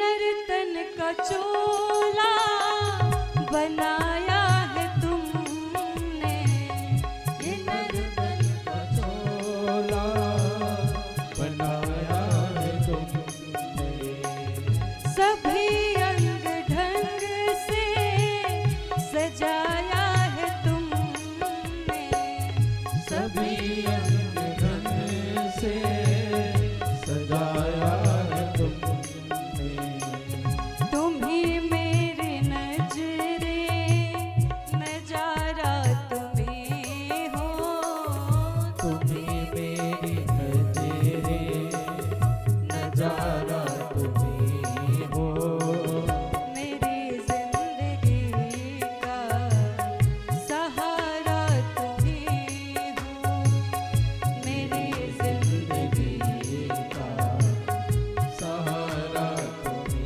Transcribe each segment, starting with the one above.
नर्तन का चोला बनाया है तुमने, ये नर्तन का चोला बनाया है तुमने, सभी अंग ढंग से सजाया है तुमने, सभी अंग ढंग से सजाया है तुमने, तुम्ही मेरी नजरे नजारा तुम्ही हो, तुम्ही मेरी नजरे नजारा तुम्ही हो, मेरी जिंदगी का सहारा तुम्ही हो, मेरी जिंदगी का सहारा तुम्ही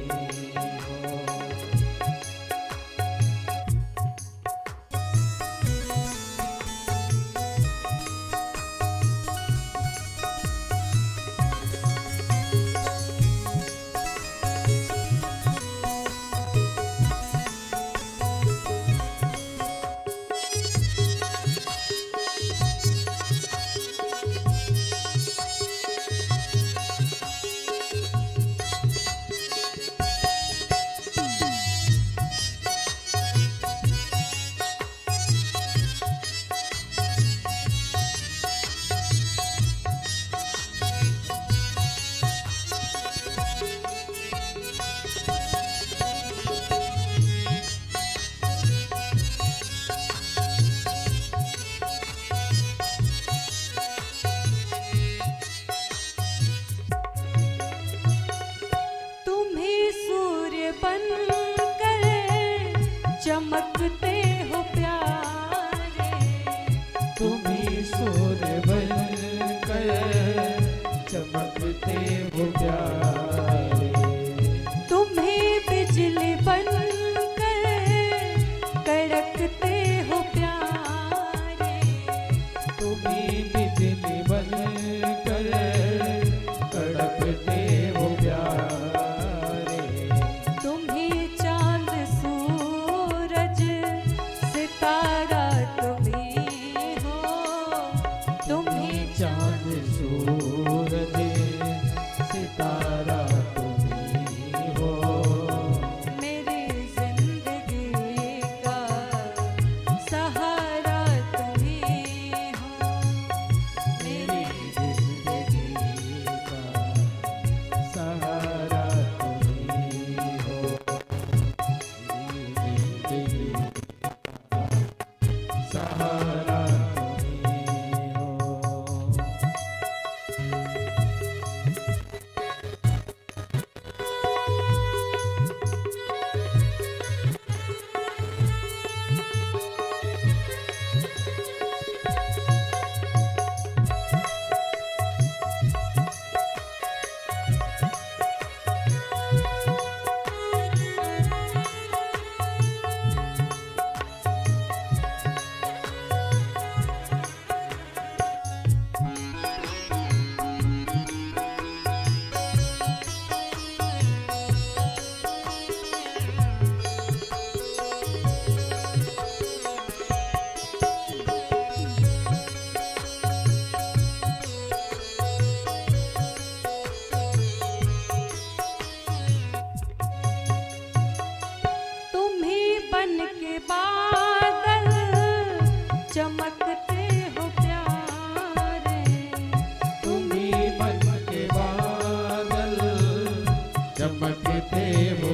हो। तुम्ही सूर्य बनकर चमकते हो प्यारे, तुम्ही सूर्य बनकर चमकते हो प्यारे, तुम्ही बिजली बनकर कड़कते हो प्यारे, तुम्ही बिजली बनकर कड़कते हो प्यारे, तुम्ही चांद सूरज सितारा तुम्ही हो, तुम्ही चांद सूरज सितारा तुम्ही हो, मेरी जिंदगी का सहारा तुम्ही हो, मेरी जिंदगी का सहारा तुम्ही हो, मेरी जिंदगी का सहारा तुम्ही हो। तुम्ही बन के बादल चमकते हो प्यारे, तुम्ही बन के बादल चमकते हो